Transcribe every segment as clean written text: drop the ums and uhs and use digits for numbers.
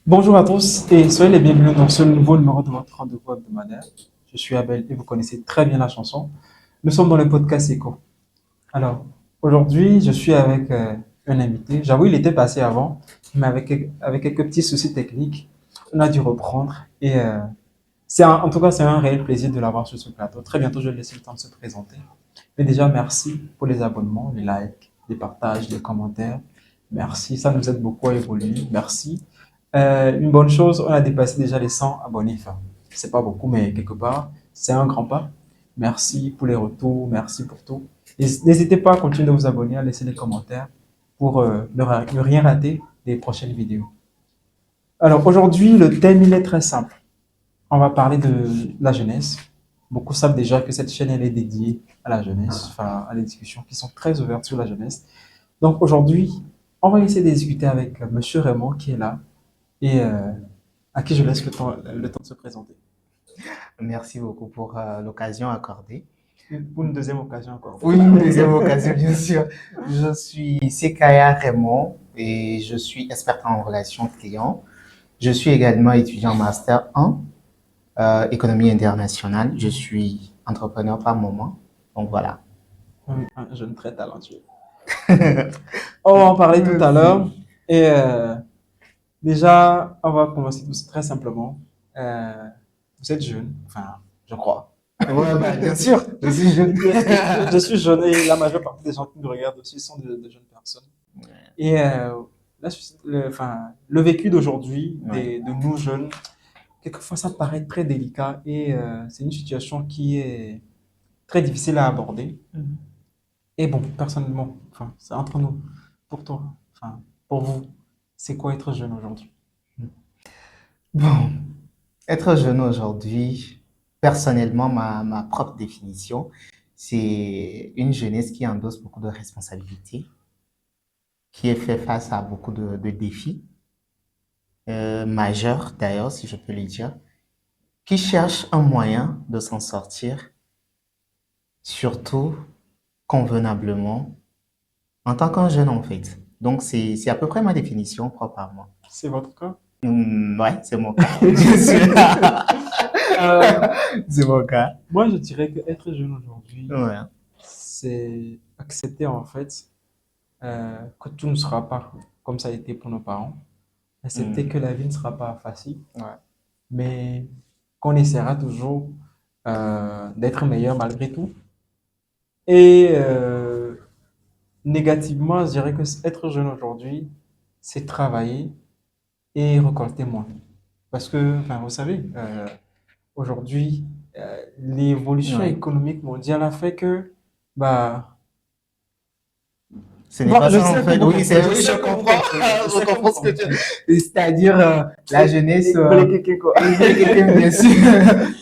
Bonjour à tous et soyez les bienvenus dans ce nouveau numéro de votre rendez-vous hebdomadaire. Je suis Abel et vous connaissez très bien la chanson. Nous sommes dans le podcast Echo. Alors, aujourd'hui, je suis avec un invité. J'avoue, il était passé avant, mais avec quelques petits soucis techniques, on a dû reprendre. Et en tout cas, c'est un réel plaisir de l'avoir sur ce plateau. Très bientôt, je vais laisser le temps de se présenter. Mais déjà, merci pour les abonnements, les likes, les partages, les commentaires. Merci, ça nous aide beaucoup à évoluer. Merci. Une bonne chose, on a dépassé déjà les 100 abonnés. Enfin, c'est pas beaucoup, mais quelque part, c'est un grand pas. Merci pour les retours, merci pour tout. N'hésitez pas à continuer de vous abonner, à laisser des commentaires pour ne rien rater des prochaines vidéos. Alors aujourd'hui, le thème, il est très simple. On va parler de la jeunesse. Beaucoup savent déjà que cette chaîne, elle est dédiée à la jeunesse, enfin, à des discussions qui sont très ouvertes sur la jeunesse. Donc aujourd'hui, on va essayer de discuter avec Monsieur Raymond qui est là et à qui je laisse le temps de se présenter. Merci beaucoup pour l'occasion accordée. Pour une deuxième occasion encore. Pour une deuxième occasion, bien sûr. Je suis Sekaya Raymond et je suis expert en relations clients. Je suis également étudiant en Master 1, économie internationale. Je suis entrepreneur par moment. Donc voilà. Un jeune très talentueux. On va en parler tout à l'heure. Merci. Et déjà, on va commencer tout très simplement. Euh, Vous êtes jeune, enfin, je crois. Ouais, bah, bien sûr. Je suis jeune. Je suis jeune et la majeure partie des gens qui nous regardent aussi sont de jeunes personnes. Et le vécu d'aujourd'hui, Ouais. de nous jeunes, quelquefois ça paraît très délicat et c'est une situation qui est très difficile à aborder. Et bon, personnellement, enfin, c'est entre nous. Pour toi, enfin, pour vous, c'est quoi être jeune aujourd'hui? Bon, être jeune aujourd'hui, personnellement, ma propre définition, c'est une jeunesse qui endosse beaucoup de responsabilités, qui est fait face à beaucoup de défis, majeurs d'ailleurs, si je peux le dire, qui cherche un moyen de s'en sortir, surtout convenablement, en tant qu'un jeune en fait. Donc c'est à peu près ma définition propre à moi. C'est votre cas? Ouais, c'est mon cas. Bien sûr. Euh, C'est mon cas. Moi, je dirais que être jeune aujourd'hui, Ouais. c'est accepter en fait que tout ne sera pas comme ça a été pour nos parents. Accepter que Mm. la vie ne sera pas facile, Ouais. mais qu'on essaiera toujours d'être meilleur malgré tout. Et négativement, je dirais que être jeune aujourd'hui, c'est travailler et récolter moins. Parce que, enfin, vous savez, aujourd'hui, l'évolution Ouais. économique mondiale a fait que, bah, Ce n'est bon, pas je ça en sais que fait. vous Oui, c'est comprenez, je oui, je sais que vous comprends. comprenez, je Je sais que vous comprends ce que comprenez. tu. C'est-à-dire la jeunesse. Et vous voulez quelqu'un quoi? Quelqu'un, bien sûr.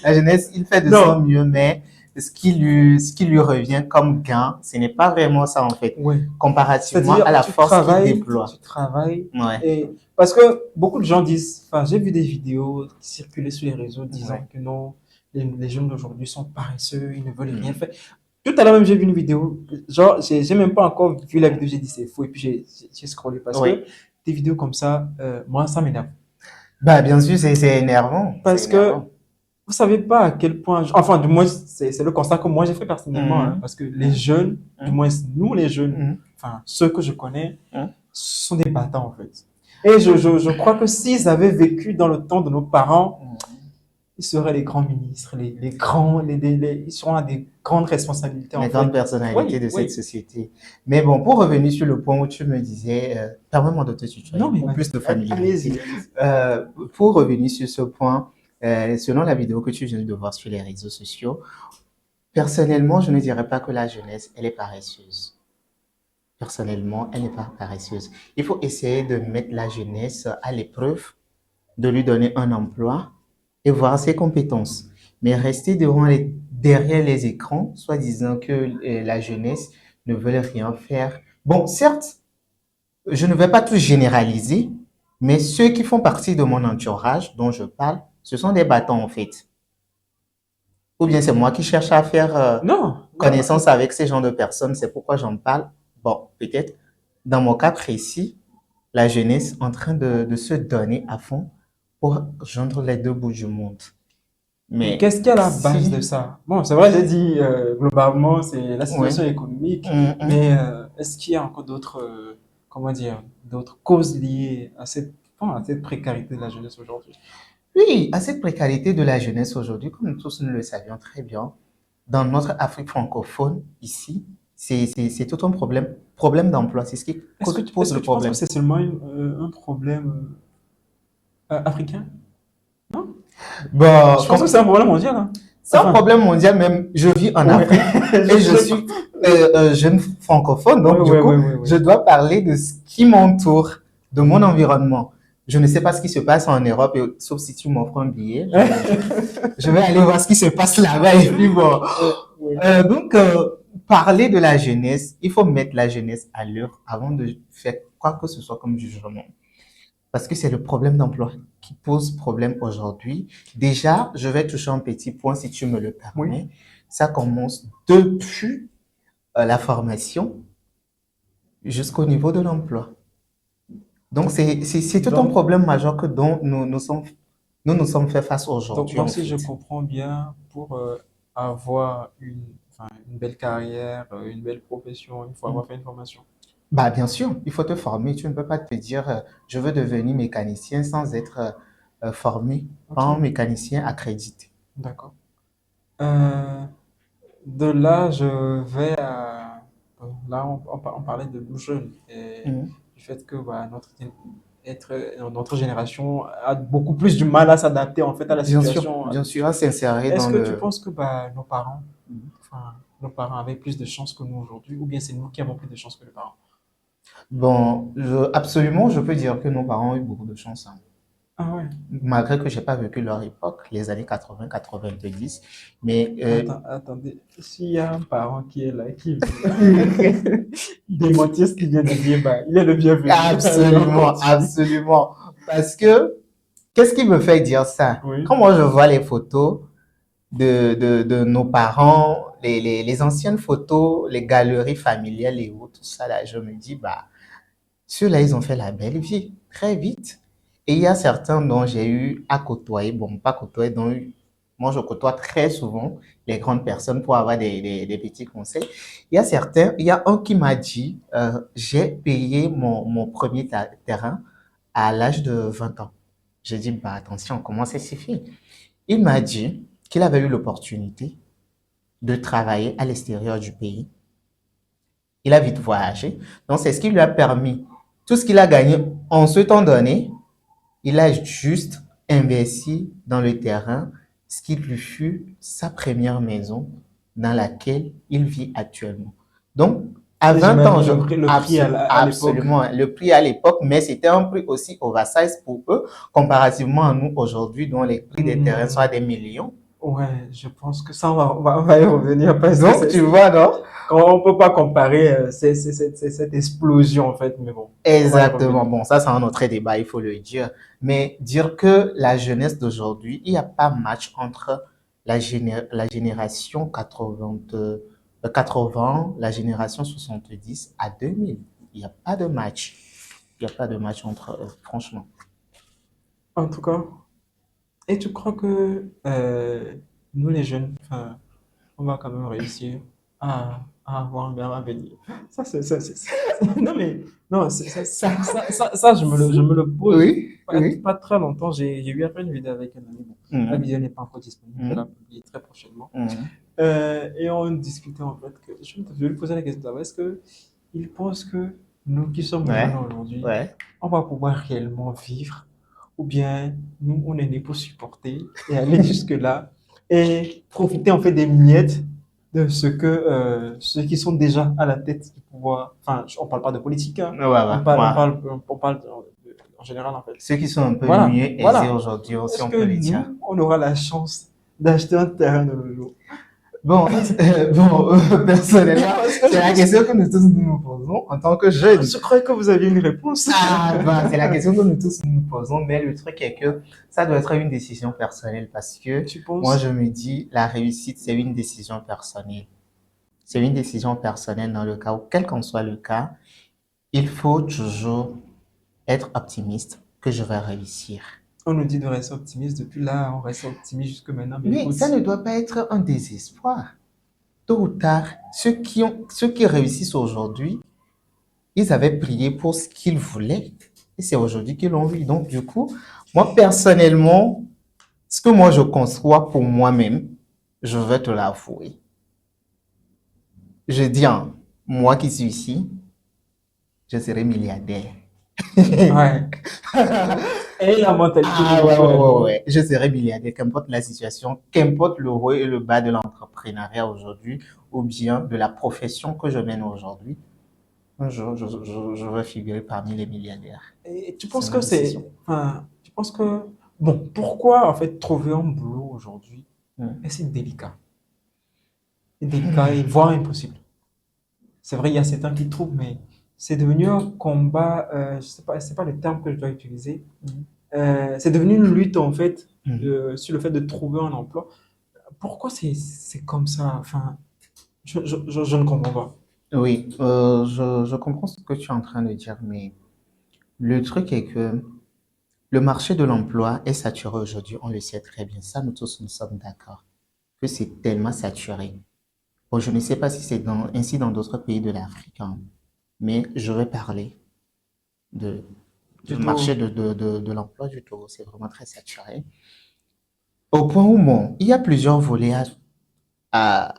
La jeunesse, il fait de son Non, mieux, mais ce qui lui revient comme gain, ce n'est pas vraiment ça en fait, ouais. comparativement C'est-à-dire, à la force qu'il déploie. tu travailles, Ouais. et parce que beaucoup de gens disent, enfin, j'ai vu des vidéos circuler sur les réseaux disant Ouais. que non, les jeunes d'aujourd'hui sont paresseux, ils ne veulent rien Mm. faire. Tout à l'heure même, j'ai vu une vidéo, genre, j'ai même pas encore vu la vidéo, j'ai dit c'est faux, et puis j'ai scrollé parce que Oui. des vidéos comme ça, moi, ça m'énerve. Bah, bien sûr, c'est énervant. C'est Parce que énervant. vous savez pas à quel point, enfin, du moins, c'est le constat que moi j'ai fait personnellement, hein, Mhm. parce que les jeunes, du Mhm. moins nous les jeunes, Mhm. enfin, ceux que je connais, Mhm. sont des bâtards en fait. Et je crois que s'ils avaient vécu dans le temps de nos parents, ils seraient les grands ministres, les grands, ils seront à des grandes responsabilités en Les grandes fait. personnalités Oui, de cette oui. société. Mais bon, pour revenir sur le point où tu me disais, permets-moi de te Non, tutoyer mais pour plus de familiarité. allez-y, allez-y. Euh, pour revenir sur ce point, selon la vidéo que tu viens de voir sur les réseaux sociaux, personnellement, je ne dirais pas que la jeunesse, elle est paresseuse. Personnellement, elle n'est pas paresseuse. Il faut essayer de mettre la jeunesse à l'épreuve, de lui donner un emploi et voir ses compétences. Mais rester derrière les écrans, soit disant que la jeunesse ne veut rien faire. Bon, certes, je ne vais pas tout généraliser, mais ceux qui font partie de mon entourage dont je parle, ce sont des bâtons en fait. Ou bien c'est moi qui cherche à faire Non, non, connaissance avec ces genres de personnes, c'est pourquoi j'en parle. Bon, peut-être dans mon cas précis, la jeunesse en train de se donner à fond pour joindre les deux bouts du monde. Mais Mais qu'est-ce qui est à la base de si, ça? Bon, c'est vrai, j'ai dit globalement, c'est la oui, situation économique, mhm. mais est-ce qu'il y a encore d'autres, comment dire, d'autres causes liées à enfin, à cette précarité de la jeunesse aujourd'hui? Oui, à cette précarité de la jeunesse aujourd'hui, comme nous tous nous le savions très bien, dans notre Afrique francophone, ici, c'est tout un problème d'emploi. C'est ce qui pose Est-ce que le tu penses que problème. c'est seulement un problème africain? Non? Bon, Je pense que c'est un problème mondial, hein. c'est un Enfin, problème mondial, même je vis en ouais, Afrique et je suis jeune francophone, ouais, donc du ouais, ouais, coup, ouais, je ouais. dois parler de ce qui m'entoure, de mon environnement. Je ne sais pas ce qui se passe en Europe, sauf si tu m'offres un billet, je vais aller voir ce qui se passe là-bas et puis bon. Ouais. Donc, parler de la jeunesse, il faut mettre la jeunesse à l'heure avant de faire quoi que ce soit comme jugement. Parce que c'est le problème d'emploi qui pose problème aujourd'hui. Déjà, je vais toucher un petit point si tu me le Oui. permets. Ça commence depuis la formation jusqu'au niveau de l'emploi. Donc, c'est tout un Donc, problème majeur que dont nous sommes fait face donc, aujourd'hui, donc, en si je fait. comprends bien, pour avoir enfin, une belle carrière, une belle profession, il faut avoir fait une formation. Bah, bien sûr, il faut te former. Tu ne peux pas te dire, je veux devenir mécanicien sans être formé par Ok, un mécanicien accrédité. d'accord. Euh, de là, je vais à... Là, on parlait de nous jeunes et Mhm. du fait que bah, notre génération a beaucoup plus du mal à s'adapter en fait à la situation Bien sûr, à actuelle. s'insérer Est-ce dans que tu le... penses que bah, enfin, nos parents avaient plus de chance que nous aujourd'hui, ou bien c'est nous qui avons plus de chance que les parents? Bon, absolument, je peux dire que nos parents ont eu beaucoup de chance, hein. Ah ouais. Malgré que j'ai pas vécu leur époque, les années 80, 90, mais Attendez, s'il y a un parent qui est là, qui veut démentir ce qu'il vient de dire, bah, il est le bienvenu. Allez, on absolument, continue. absolument. Parce que, qu'est-ce qui me fait dire ça? Oui. Quand moi je vois les photos de nos parents, les anciennes photos, les galeries familiales et autres, tout ça là, je me dis, bah, ceux-là, ils ont fait la belle vie, très vite. Et il y a certains dont j'ai eu à côtoyer, bon, pas côtoyer, moi je côtoie très souvent les grandes personnes pour avoir des petits conseils. Il y a un qui m'a dit, j'ai payé mon premier terrain à l'âge de 20 ans. J'ai dit, bah attention, comment ça s'est fait? Il m'a dit qu'il avait eu l'opportunité de travailler à l'extérieur du pays. Il a vite voyagé. Donc, c'est ce qui lui a permis, tout ce qu'il a gagné en ce temps donné, il a juste investi dans le terrain, ce qui lui fut sa première maison dans laquelle il vit actuellement. Donc, à Et 20 ans, j'imagine le prix à l'époque. absolument, le prix à l'époque, mais c'était un prix aussi oversize pour eux, comparativement à nous aujourd'hui, dont les prix des terrains sont à Hmm, des millions. ouais, je pense que ça, on va y revenir parce que Donc, tu vois, non? quand on peut pas comparer cette explosion en fait, mais bon, on va y Exactement. revenir. Bon, ça, c'est un autre débat, il faut le dire. Mais dire que la jeunesse d'aujourd'hui, il n'y a pas match entre la génération 80, la génération 70 à 2000. Il n'y a pas de match. Il n'y a pas de match entre eux, franchement. En tout cas, et tu crois que nous les jeunes, enfin, on va quand même réussir à avoir un meilleur avenir. Non, mais non, je me le pose Oui, oui. pas très longtemps. J'ai eu à faire une vidéo avec un ami. Bon, la Mhm, vidéo n'est pas encore disponible, je vais la mhm, publier très prochainement. mhm. Et on discutait en fait que je lui posais la question est-ce que il pense que nous qui sommes jeunes Ouais, aujourd'hui, ouais. on va pouvoir réellement vivre ou bien nous, on est nés pour supporter et aller jusque-là et profiter en fait des miettes de ce que ceux qui sont déjà à la tête du pouvoir, enfin, on parle pas de politique, hein, Ouais, ouais, ouais. on parle en général en fait. Ceux qui sont un peu Voilà, mieux aisés voilà. aujourd'hui aussi, Est-ce on que peut le dire. nous, on aura la chance d'acheter un terrain de nos jours? Bon, personnellement, Parce que c'est la question que nous tous nous posons en tant que jeunes. je croyais que vous aviez une réponse. Ah, bah, c'est la question que nous tous nous posons, mais le truc est que ça doit être une décision personnelle parce que Tu moi, je penses? me dis, la réussite, c'est une décision personnelle. C'est une décision personnelle dans le cas où, quel qu'en soit le cas, il faut toujours être optimiste que je vais réussir. On nous dit de rester optimiste. Depuis là, on reste optimiste jusque maintenant. Mais Mais écoute, ça ne doit pas être un désespoir. Tôt ou tard, ceux qui réussissent aujourd'hui, ils avaient prié pour ce qu'ils voulaient. Et c'est aujourd'hui qu'ils l'ont vu. Donc, du coup, moi, personnellement, ce que moi je conçois pour moi-même, je vais te l'avouer. Je dis, hein, moi qui suis ici, je serai milliardaire. ouais. Et la mentalité Ah de ouais, beaucoup ouais, ouais, là-dedans. ouais. Je serai milliardaire, qu'importe la situation, qu'importe le haut et le bas de l'entrepreneuriat aujourd'hui, ou bien de la profession que je mène aujourd'hui, un jour, je vais figurer parmi les milliardaires. Et tu C'est penses ma que décision. enfin, tu penses que, bon, pourquoi en fait trouver un boulot aujourd'hui Hmm. est si délicat? C'est délicat et voire impossible. C'est vrai, il y a certains qui trouvent, mais c'est devenu un combat, je sais pas, c'est pas le terme que je dois utiliser. C'est devenu une lutte en fait Hmm. sur le fait de trouver un emploi. Pourquoi c'est comme ça? Enfin, je ne comprends pas. Oui, je comprends ce que tu es en train de dire, mais le truc est que le marché de l'emploi est saturé aujourd'hui, on le sait très bien. Ça, nous tous, nous sommes d'accord que c'est tellement saturé. Bon, je ne sais pas si c'est ainsi dans d'autres pays de l'Afrique, hein, mais je vais parler de, du Du marché tout. de l'emploi du Togo. C'est vraiment très saturé. Au point où, bon, il y a plusieurs volets à,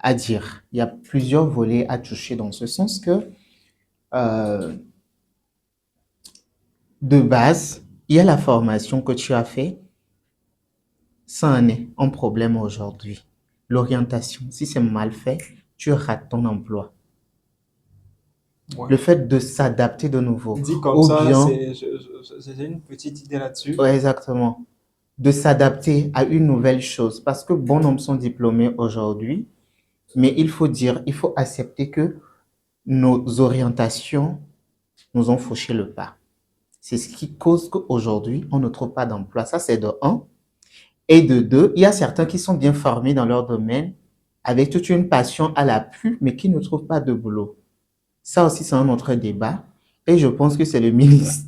à dire. Il y a plusieurs volets à toucher dans ce sens que, euh, de base, il y a la formation que tu as fait. Ça en est un problème aujourd'hui. L'orientation, si c'est mal fait, tu rates ton emploi. Ouais. Le fait de s'adapter de nouveau. Dit comme Ou ça, bien, j'ai une petite idée là-dessus. ouais, exactement, de s'adapter à une nouvelle chose. Parce que bon nombre sont diplômés aujourd'hui, mais il faut dire, il faut accepter que nos orientations nous ont fauché le pas. C'est ce qui cause qu'aujourd'hui, on ne trouve pas d'emploi. Ça, c'est de un. Et de deux, il y a certains qui sont bien formés dans leur domaine, avec toute une passion à l'appui, mais qui ne trouvent pas de boulot. Ça aussi, c'est un autre débat. Et je pense que c'est le ministre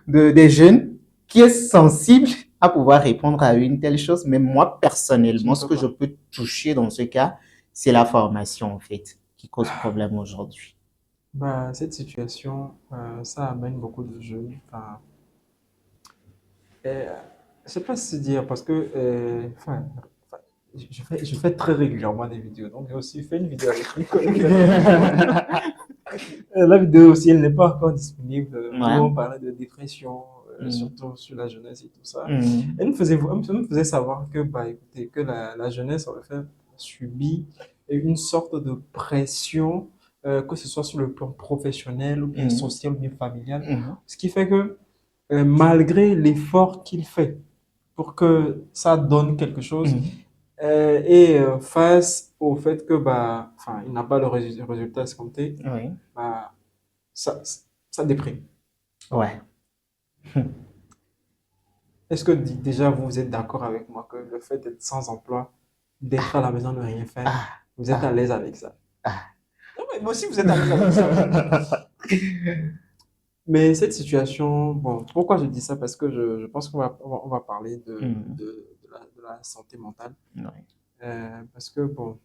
des Jeunes qui est sensible à pouvoir répondre à une telle chose. Mais moi, Tu ne personnellement, ce peux que je pas. peux toucher dans ce cas, c'est la formation, en fait, qui cause problème aujourd'hui. Bah, cette situation, ça amène beaucoup de jeunes. Enfin, je sais pas si dire parce que, enfin, je fais très régulièrement des vidéos. Donc, j'ai aussi fait une vidéo avec une collègue dernièrement. La vidéo aussi, elle n'est pas encore disponible, où Ouais. on parlait de dépression, Mm. surtout sur la jeunesse et tout ça. Mm. Elle me faisait savoir que, bah, écoutez, que la jeunesse, en fait, subit une sorte de pression, que ce soit sur le plan professionnel ou bien Mm. social ou bien familial. Mm. Ce qui fait que, malgré l'effort qu'il fait pour que ça donne quelque chose, Mm. face au fait que, bah, enfin, il n'a pas le résultat escompté, Oui. bah, ça, ça déprime. Ouais. Est-ce que déjà vous êtes d'accord avec moi que le fait d'être sans emploi, d'être à la maison, de rien faire, Ah. vous êtes à Ah. l'aise avec ça? Ah. Non, mais moi aussi, vous êtes à l'aise avec ça. Mais cette situation, bon, pourquoi je dis ça? Parce que je pense on va parler Mm. de la santé mentale. Oui. Parce que, bon,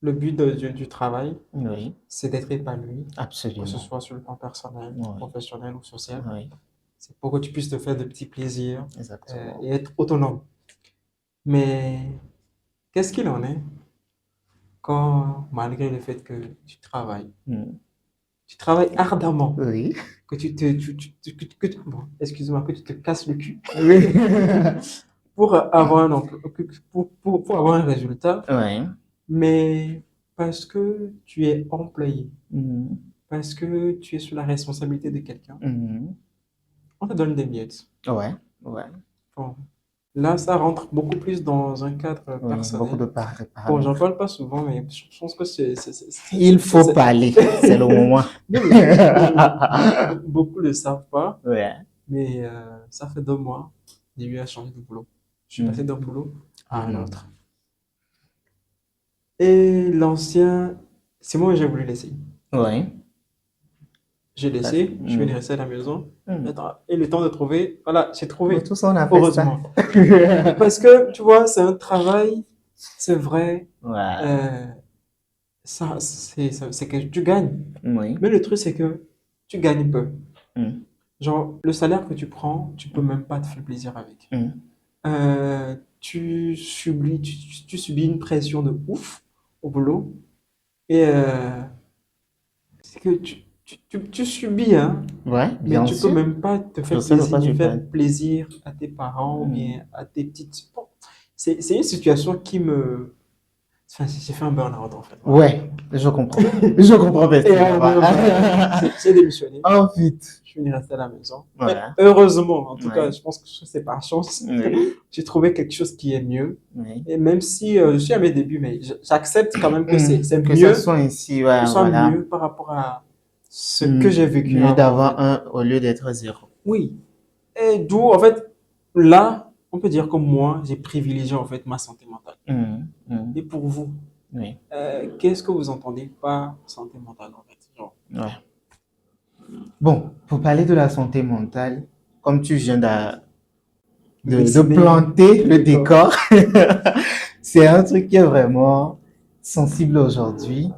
le but du travail, Oui. c'est d'être épanoui, que ce Absolument. soit sur le plan personnel, Oui. professionnel ou social. Oui. C'est pour que tu puisses te faire de petits plaisirs, Exactement. et être autonome. Mais qu'est-ce qu'il en est quand, malgré le fait que Mm. tu travailles ardemment, Oui. que tu te, bon, excuse-moi, que tu te casses le cul Oui. pour avoir un emploi, pour avoir un résultat, Ouais. mais parce que tu es employé, Mhm. parce que tu es sous la responsabilité de quelqu'un, Mhm. on te donne des miettes. Ouais. Ouais. Bon, là, ça rentre beaucoup plus dans un cadre Oui. Beaucoup de personnel. Bon, j'en paramètres. parle pas souvent, mais je pense que Il faut parler. C'est le moment. beaucoup ne le savent pas, Ouais. mais ça fait 2 mois, j'ai eu à changer de boulot. Je suis passé Mhm. d'un boulot à un Mhm. autre. Et l'ancien, c'est moi j'ai voulu l'essayer. Ouais. j'ai laissé, je vais rester à la maison. Mm. Et le temps de trouver, voilà, j'ai Nous trouvé, tous, on a fait ça. heureusement. Parce que, tu vois, c'est un travail, c'est vrai, Ouais. euh, c'est que tu gagnes. Oui. Mais le truc, c'est que tu gagnes peu. Mm. Genre, le salaire que tu prends, tu peux même pas te faire plaisir avec. Mm. Tu subis une pression de ouf au boulot. Et c'est que tu subis, hein, Ouais, mais bien tu peux sûr. même pas te Je faire sais de plaisir, quoi ni tu faire parles. plaisir à tes parents ou Mm. bien à tes petites. Bon, c'est une situation qui me. Enfin, j'ai fait un burn-out en fait. Voilà. Ouais, je comprends. Je comprends Et pertinemment. j'ai démissionné. Oh, vite. Je suis venu rester à la maison. Mais Voilà. heureusement, en tout cas, Ouais. je pense que c'est par chance. Oui. J'ai trouvé quelque chose qui est mieux. Oui. Et même si je suis à mes débuts, mais j'accepte quand même que c'est Que ça mieux, soit ici, que ouais, ce soit voilà. mieux par rapport à ce que j'ai vécu Mieux avant, en d'avoir fait. un au lieu d'être zéro. Oui. Et d'où, en fait, là, on peut dire que moi, j'ai privilégié en fait ma santé mentale. Et pour vous, Oui. qu'est-ce que vous entendez par santé mentale en fait? Genre, Ouais. Bon, pour parler de la santé mentale, comme tu viens de dessiner planter le le décor. décor, c'est un truc qui est vraiment sensible aujourd'hui,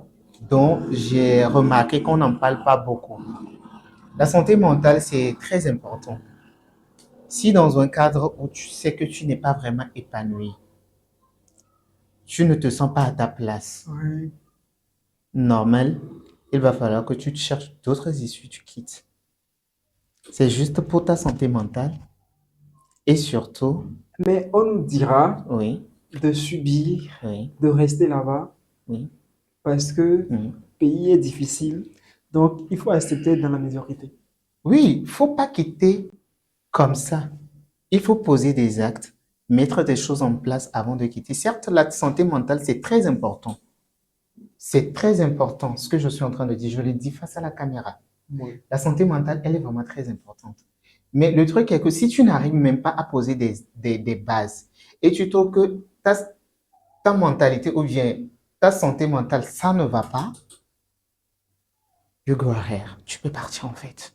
dont j'ai remarqué qu'on n'en parle pas beaucoup. La santé mentale, c'est très important. Si dans un cadre où tu sais que tu n'es pas vraiment épanoui, tu ne te sens pas à ta place, Oui. normal, il va falloir que tu te cherches d'autres issues, tu quittes. C'est juste pour ta santé mentale et surtout, Mais on nous dira oui, de subir, oui, de rester là-bas oui, parce que le oui. pays est difficile. Donc, il faut accepter d'être dans la médiocrité. Oui, faut pas quitter comme ça. Il faut poser des actes, mettre des choses en place avant de quitter. Certes, la santé mentale, c'est très important. C'est très important ce que je suis en train de dire. Je le dis face à la caméra. Oui. La santé mentale, elle est vraiment très importante. Mais le truc est que si tu n'arrives même pas à poser des bases et tu trouves que ta mentalité ou bien ta santé mentale, ça ne va pas, you go ahead. Tu peux partir en fait.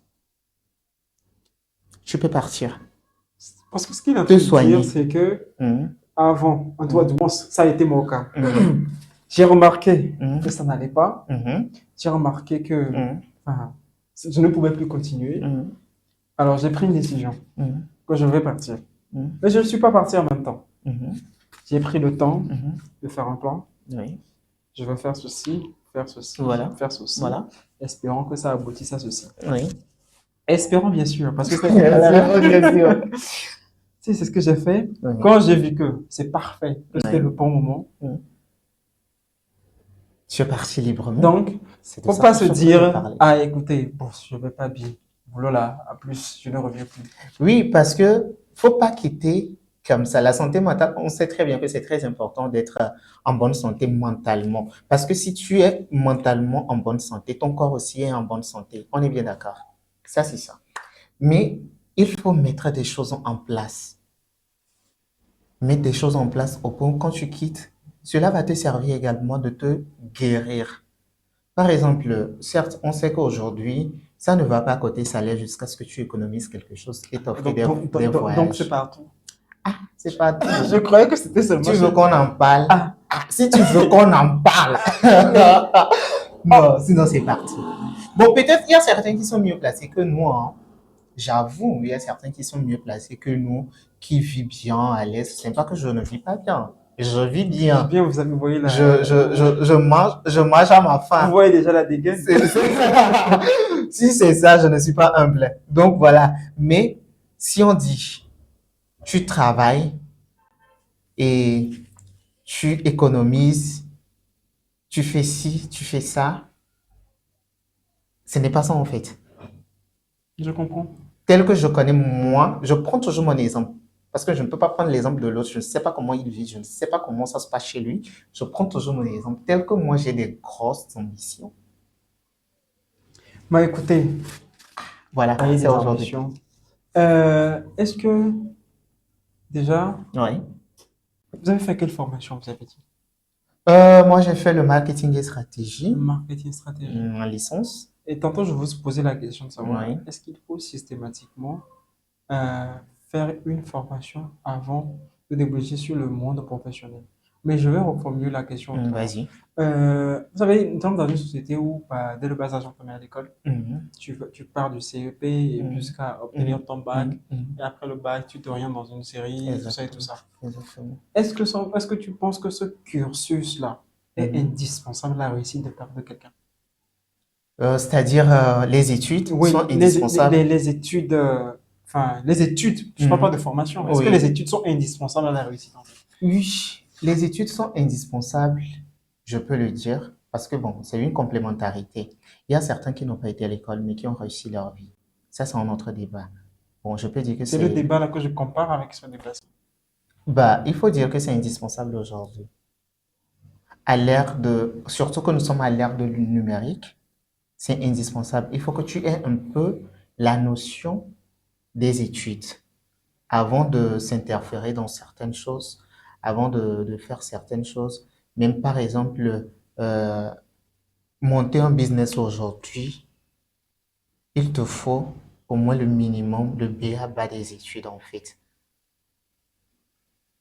Tu peux partir. Parce que ce qu'il est en Te train de dire, soigner. c'est que Mhm, avant, en toi, du moins, ça a été mon cas. mhm, J'ai remarqué que mhm, ça n'allait pas. mhm, J'ai remarqué que mhm, enfin, je ne pouvais plus continuer. mhm, Alors, j'ai pris une décision mhm, que je vais partir. mhm, Mais je ne suis pas parti en même temps. mhm, J'ai pris le temps mhm. de faire un plan. Oui, Je vais faire ceci, voilà, faire ceci, voilà. espérant que ça aboutisse à ceci. Oui. Espérant, bien sûr, parce que c'est Bien sûr. si, c'est ce que j'ai fait. Oui, Quand j'ai vu que c'est parfait, que c'était oui. le bon moment, Mhm. Tu es parti librement. donc, C'est de faut ça pas que se je suis en train de dire, parler. ah, écoutez, bon, je vais pas bien. Boulot là, à plus, je ne reviens plus. Oui, parce que faut pas quitter comme ça. La santé mentale, on sait très bien que c'est très important d'être en bonne santé mentalement. Parce que si tu es mentalement en bonne santé, ton corps aussi est en bonne santé. On est bien d'accord. Ça, c'est ça. Mais il faut mettre des choses en place. Mettre des choses en place au point où quand tu quittes, cela va te servir également de te guérir. Par exemple, certes, on sait qu'aujourd'hui, ça ne va pas côté salaire jusqu'à ce que tu économises quelque chose et t'offrir des Donc, c'est voyages. partout. C'est pas tout. Je croyais que c'était seulement Tu veux chez... qu'on en parle? Ah, Si tu veux qu'on en parle. Non, sinon c'est parti. Bon, peut-être il y a certains qui sont mieux placés que nous, hein. J'avoue, il y a certains qui sont mieux placés que nous, qui vivent bien à l'aise. C'est pas que je ne vis pas bien. Je vis je bien. bien, vous voyez Je mange à ma vous faim. voyez déjà la dégaine. Si c'est ça, je ne suis pas humble. Donc voilà. Mais si on dit, tu travailles et tu économises, tu fais ci, tu fais ça, ce n'est pas ça en fait. Je comprends. Tel que je connais moi, je prends toujours mon exemple. Parce que je ne peux pas prendre l'exemple de l'autre. Je ne sais pas comment il vit, je ne sais pas comment ça se passe chez lui. Je prends toujours mon exemple. Tel que moi, j'ai des grosses ambitions. Bah écoutez, Voilà, voyez c'est des aujourd'hui. ambitions. Est-ce que déjà, Oui. vous avez fait quelle formation, vous avez dit? Moi, j'ai fait le marketing et stratégie Marketing stratégie. en licence. Et tantôt, je vous posais la question de savoir, Oui. est-ce qu'il faut systématiquement euh, faire une formation avant de déboucher sur le monde professionnel? Mais je vais reformuler la question autrement. Vas-y. Vous savez, nous sommes dans une société où, bah, dès le bas âge, on te met à l'école. Mhm, Tu pars du CEP et mhm, jusqu'à obtenir mhm, ton bac. mhm, mhm. Et après le bac, tu t'orientes dans une série, tout ça et tout Exactement. ça. Exactement. Est-ce que tu penses que ce cursus-là est Mhm. indispensable à la réussite de quelqu'un? C'est-à-dire, les études sont Oui, indispensables. les études, enfin, les études, je parle pas de Mhm. formation. Est-ce que les Oui. études sont indispensables à la réussite, en fait? Oui, les études sont indispensables, je peux le dire, parce que bon, c'est une complémentarité. Il y a certains qui n'ont pas été à l'école, mais qui ont réussi leur vie. Ça, c'est un autre débat. Bon, je peux dire que C'est le c'est, débat là que je compare avec ce débat. bah, il faut dire que c'est indispensable aujourd'hui. À l'ère de, surtout que nous sommes à l'ère de numérique, c'est indispensable. Il faut que tu aies un peu la notion des études avant de s'interférer dans certaines choses, avant de faire certaines choses. Même par exemple, euh, monter un business aujourd'hui, il te faut au moins le minimum, le b.a.-ba des études en fait.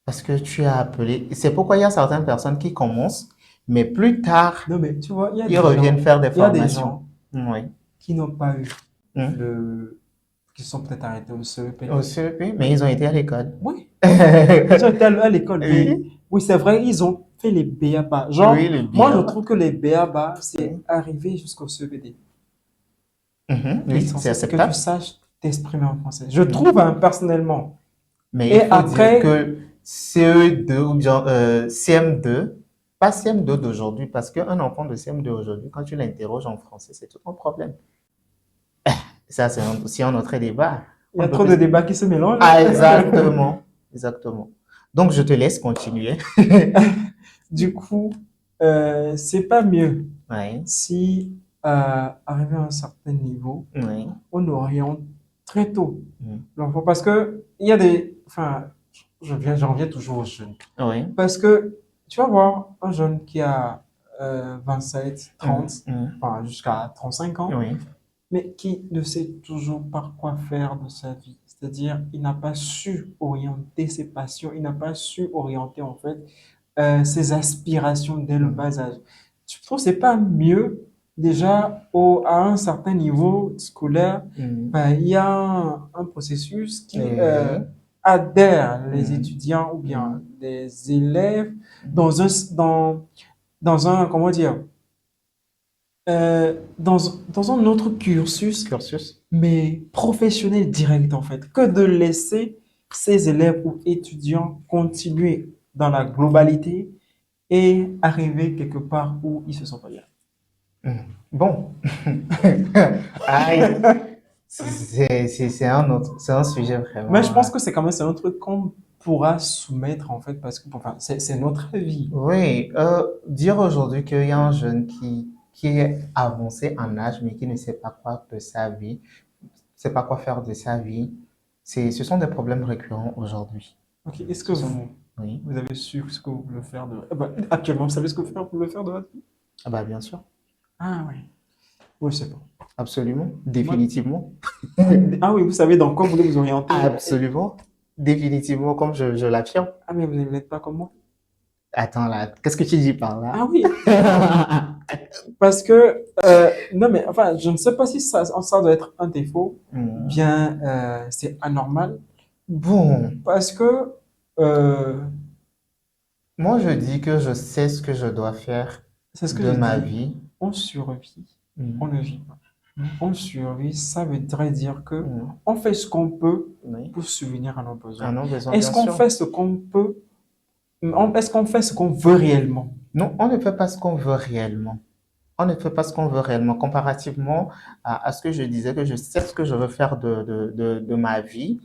Parce que tu as appelé, c'est pourquoi il y a certaines personnes qui commencent, mais plus tard, Non, mais tu vois, ils reviennent faire des il y a des formations. gens Oui. qui n'ont pas eu Hmm. le, qui sont peut-être arrêtés au CEP. Au CEP, mais ils ont été à l'école. Oui, ils ont été à l'école, mais Oui, oui, c'est vrai, ils ont fait les BABA. oui, Genre, le moi, je b.a.-ba. trouve que les BABA, c'est Oui. arriver jusqu'au CEPD. Mhm, oui, c'est L'essentiel, c'est que tu acceptable. saches t'exprimer en français. Je Mhm. trouve, hein, personnellement. Mais il Et faut dire après, que CE2 ou bien CM2, pas CM2 d'aujourd'hui, parce qu'un enfant de CM2 aujourd'hui, quand tu l'interroges en français, c'est tout un problème. Ça, c'est aussi un autre débat. il y On a ne peut trop de plus... débats qui se mélangent. Ah, exactement. Exactement. Donc, je te laisse continuer. Du coup, c'est pas mieux Oui, si, arrivé à un certain niveau, oui, on oriente très tôt mm, l'enfant. Parce que il y a des, enfin, j'en viens toujours aux jeunes. oui, Parce que tu vas voir un jeune qui a 27, mm, 30, mm, enfin jusqu'à 35 ans, oui, mais qui ne sait toujours pas quoi faire de sa vie. C'est-à-dire, il n'a pas su orienter ses passions, il n'a pas su orienter en fait ses aspirations dès le mm, bas âge. Je trouve que c'est pas mieux déjà à un certain niveau scolaire, mm, ben, il y a un processus qui oui, adhère les mm, étudiants ou bien mm, les élèves mm. dans dans un, comment dire, dans, dans un autre cursus, Cursus. mais professionnel direct en fait, que de laisser ces élèves ou étudiants continuer dans la globalité et arriver quelque part où ils se sentent pas bien. Mm. Bon. Aïe. C'est un autre, c'est un sujet Mais je vraiment. pense que c'est quand même c'est un truc qu'on pourra soumettre en fait parce que enfin, c'est notre vie. Oui, dire aujourd'hui qu'il y a un jeune qui est avancé en âge mais qui ne sait pas quoi de sa vie, ne sait pas quoi faire de sa vie, ce sont des problèmes récurrents aujourd'hui. Ok, est-ce que Ce sont, oui, vous avez su ce que vous voulez faire de... Eh ben, actuellement, vous savez ce que vous voulez faire de votre vie? ah bah bien sûr, Ah oui, oui, c'est bon. absolument, Moi, définitivement, ah oui, vous savez dans quoi vous voulez vous orienter. absolument, définitivement, comme je l'affirme. Ah mais vous n'êtes pas comme moi. Attends là, qu'est-ce que tu dis par Ah là? oui, parce que, non mais enfin, je ne sais pas si ça doit être un défaut ou Hmm. bien c'est anormal. Bon, Parce que, euh, moi je dis que je sais ce que je dois faire c'est ce que de j'ai ma dit, vie. on survit, on Hmm. ne vit pas. On survit, ça veut dire que Hmm. on fait ce qu'on peut Oui. pour subvenir à nos Ah besoins. non, besoin, Est-ce bien qu'on sûr. fait ce qu'on peut, est-ce qu'on fait ce qu'on veut réellement? Non, on ne fait pas ce qu'on veut réellement. On ne fait pas ce qu'on veut réellement. Comparativement à ce que je disais, que je sais ce que je veux faire de ma vie,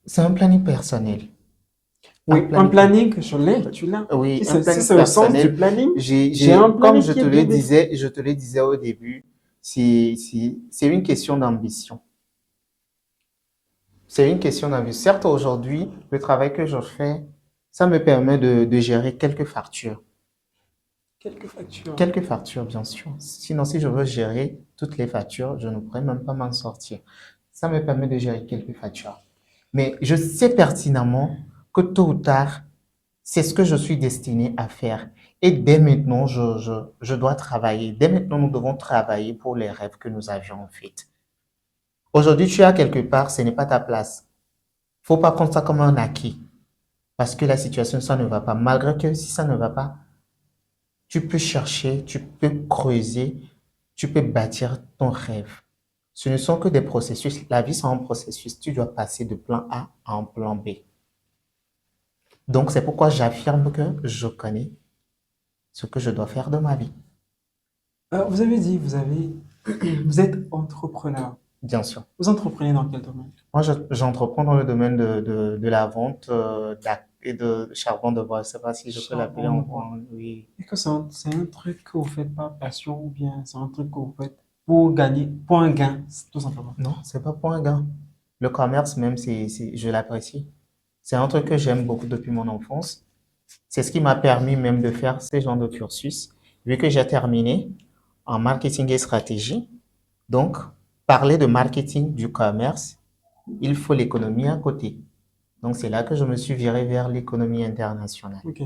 c'est un planning personnel. Un Oui, un planning, planning, je l'ai, tu l'as. oui, un Si planning c'est au sens du personnel. planning, j'ai un Comme planning je qui te est le bien défini. disais, je te le disais au début, c'est une question d'ambition. C'est une question d'ambition. Certes, aujourd'hui, le travail que je fais, ça me permet de gérer quelques factures. Quelques factures. Quelques factures, bien sûr. Sinon, si je veux gérer toutes les factures, je ne pourrais même pas m'en sortir. Ça me permet de gérer quelques factures. Mais je sais pertinemment que tôt ou tard, c'est ce que je suis destiné à faire. Et dès maintenant, je dois travailler. Dès maintenant, nous devons travailler pour les rêves que nous avions en fait. Aujourd'hui, tu as quelque part, ce n'est pas ta place. Faut pas prendre ça comme un acquis. Parce que la situation, ça ne va pas. Malgré que si ça ne va pas, tu peux chercher, tu peux creuser, tu peux bâtir ton rêve. Ce ne sont que des processus. La vie, c'est un processus. Tu dois passer de plan A à un plan B. Donc, c'est pourquoi j'affirme que je connais ce que je dois faire de ma vie. Vous avez dit, vous êtes entrepreneur. Bien sûr. Vous entreprenez dans quel domaine? Moi, j'entreprends dans le domaine de la vente et de charbon de bois. Je ne sais pas si je peux l'appeler Charbon de bois. oui. Est-ce que c'est un truc que vous faites par passion ou bien c'est un truc que vous faites pour gagner, pour un gain, tout simplement? Non, c'est pas pour un gain. Le commerce même, je l'apprécie. C'est un truc que j'aime beaucoup depuis mon enfance. C'est ce qui m'a permis même de faire ce genre de cursus, vu que j'ai terminé en marketing et stratégie. Donc, parler de marketing du commerce, il faut l'économie à côté. Donc, c'est là que je me suis viré vers l'économie internationale. Ok.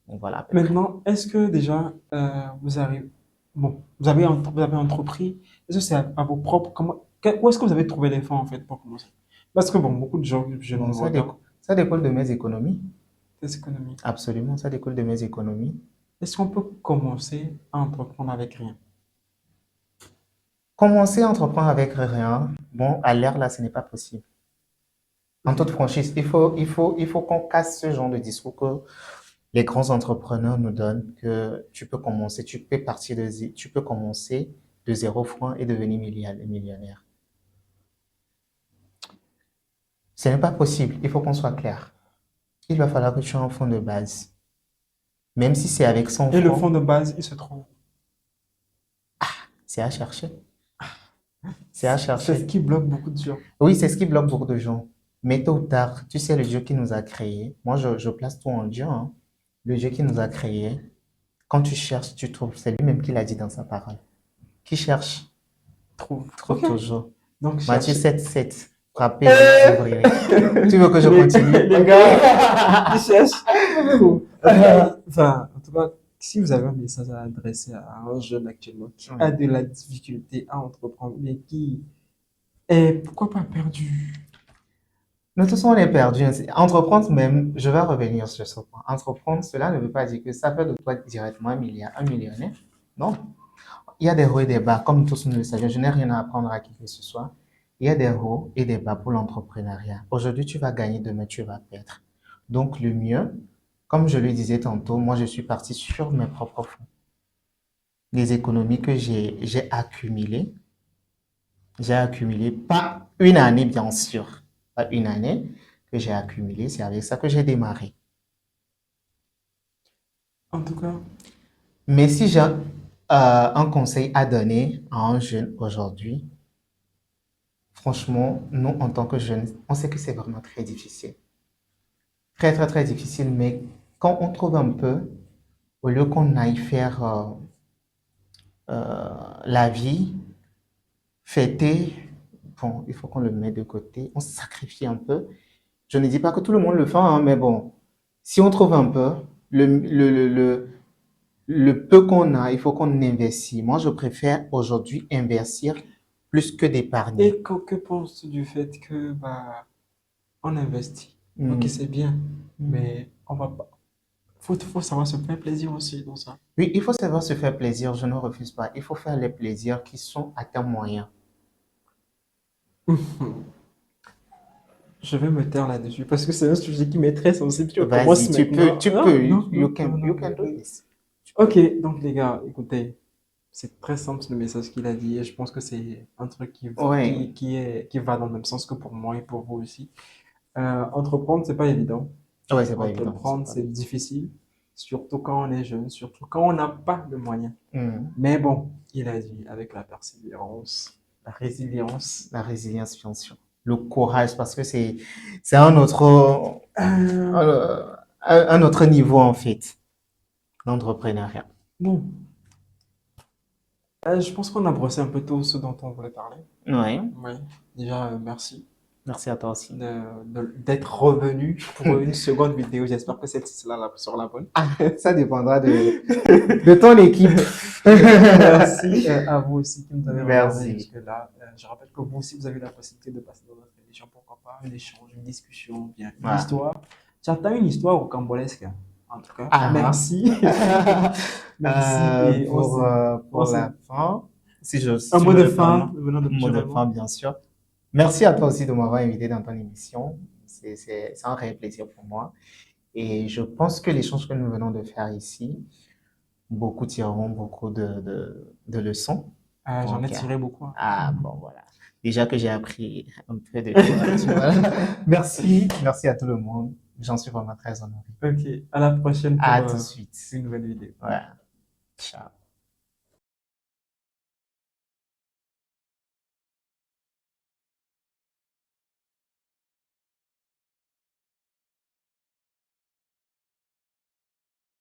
Donc, voilà à peu près. Maintenant, est-ce que déjà vous avez, bon, vous avez entrepris, est-ce que c'est à vos propres, où est-ce que vous avez trouvé les fonds en fait pour commencer? Parce que bon, beaucoup de gens, je Bon, me regardent, ça découle de mes économies. des économies. Absolument, ça découle de mes économies. Est-ce qu'on peut commencer à entreprendre avec rien? Commencer à entreprendre avec rien, bon, à l'ère là, ce n'est pas possible. En toute franchise, il faut qu'on casse ce genre de discours que les grands entrepreneurs nous donnent, que tu peux commencer, tu peux commencer de 0 francs et devenir millionnaire. Ce n'est pas possible. Il faut qu'on soit clair. Il va falloir que tu aies un fonds de base. Même si c'est avec 100 Et le francs, fonds de base, il se trouve. c'est à chercher. C'est à C'est ce chercher. qui bloque beaucoup de gens. Oui, c'est ce qui bloque beaucoup de gens. Mais tôt ou tard, tu sais, le Dieu qui nous a créés, moi je place tout en Dieu, hein. Le Dieu qui nous a créés, quand tu cherches, tu trouves. C'est lui-même qui l'a dit dans sa parole. Qui cherche, Trouve. trouve Ok. toujours. Donc, Matthieu cherchez. 7, 7. Frappez, vous ouvrirez. Tu veux que je continue? Les gars, ils cherchent. Trouve. En tout cas, si vous avez un message à adresser à un jeune actuellement qui a de la difficulté à entreprendre, mais qui est, pourquoi pas perdu? De toute façon, on est perdu. Entreprendre même, je vais revenir sur ce point. Entreprendre, cela ne veut pas dire que ça fait de toi directement un millionnaire. Non. Il y a des hauts et des bas, comme tous nous le savons. Je n'ai rien à apprendre à qui que ce soit. Il y a des hauts et des bas pour l'entrepreneuriat. Aujourd'hui, tu vas gagner, demain, tu vas perdre. Donc, le mieux, comme je le disais tantôt, moi, je suis parti sur mes propres fonds. Les économies que j'ai accumulées, pas une année, bien sûr, pas une année que j'ai accumulé, c'est avec ça que j'ai démarré. En tout cas, Mais si j'ai un conseil à donner à un jeune aujourd'hui, franchement, nous, en tant que jeunes, on sait que c'est vraiment très difficile. Très, très, très difficile, mais quand on trouve un peu, au lieu qu'on aille faire la vie, fêter, bon, il faut qu'on le mette de côté, on se sacrifie un peu. Je ne dis pas que tout le monde le fait, hein, mais bon, si on trouve un peu, le, le, le, le, le peu qu'on a, il faut qu'on investit. Moi, je préfère aujourd'hui investir plus que d'épargner. et que penses-tu du fait que, bah, on investit? Ok, Mm. c'est bien, Mm. mais on va pas. Faut savoir se faire plaisir aussi dans ça. Oui, il faut savoir se faire plaisir, je ne refuse pas. Il faut faire les plaisirs qui sont à tes moyens. Je vais me taire là-dessus parce que c'est un sujet qui m'est très sensible. Tu Vas-y, commences maintenant. tu Non, peux, non, you non, can, non, you non, can do non. this. Ok, donc les gars, écoutez, c'est très simple le message qu'il a dit et je pense que c'est un truc Ouais, qui va dans le même sens que pour moi et pour vous aussi. Entreprendre, c'est pas évident. ouais, c'est pas évident, c'est Entreprendre, pas c'est évident. difficile, surtout quand on est jeune, surtout quand on n'a pas de moyens. Mm. Mais bon, il a dit avec la persévérance, la résilience. La résilience, bien sûr. Le courage, parce que c'est Euh, un autre niveau, en fait, l'entrepreneuriat. Bon, je pense qu'on a brossé un peu tout ce dont on voulait parler. Oui, Oui, déjà, merci merci à toi aussi. d'être revenu pour une seconde vidéo. J'espère que celle-ci sera sur la bonne. Ah, ça dépendra de ton équipe. Merci à vous aussi qui nous avez regardé Merci. jusque-là. Je rappelle que vous aussi, vous avez la possibilité de passer dans notre émission. Pourquoi pas un échange, une discussion, bien une Ouais. histoire. Tu as une histoire rocambolesque, hein. En tout cas, Ah, merci. Merci. Et on pour se... la fin, si Un tu mot me de le fin permets, venant de mot Monsieur de fin, Raymond. bien sûr. Merci à toi aussi de m'avoir invité dans ton émission. C'est un réel plaisir pour moi. Et je pense que l'échange que nous venons de faire ici, beaucoup tireront beaucoup de leçons. J'en ai Donc, tiré beaucoup, hein. bon, voilà. Déjà que j'ai appris un peu de toi, tu vois. Merci à tout le monde. J'en suis vraiment très honoré. Ok, à la prochaine pour À tout de suite. une nouvelle vidéo. Ouais. Ciao.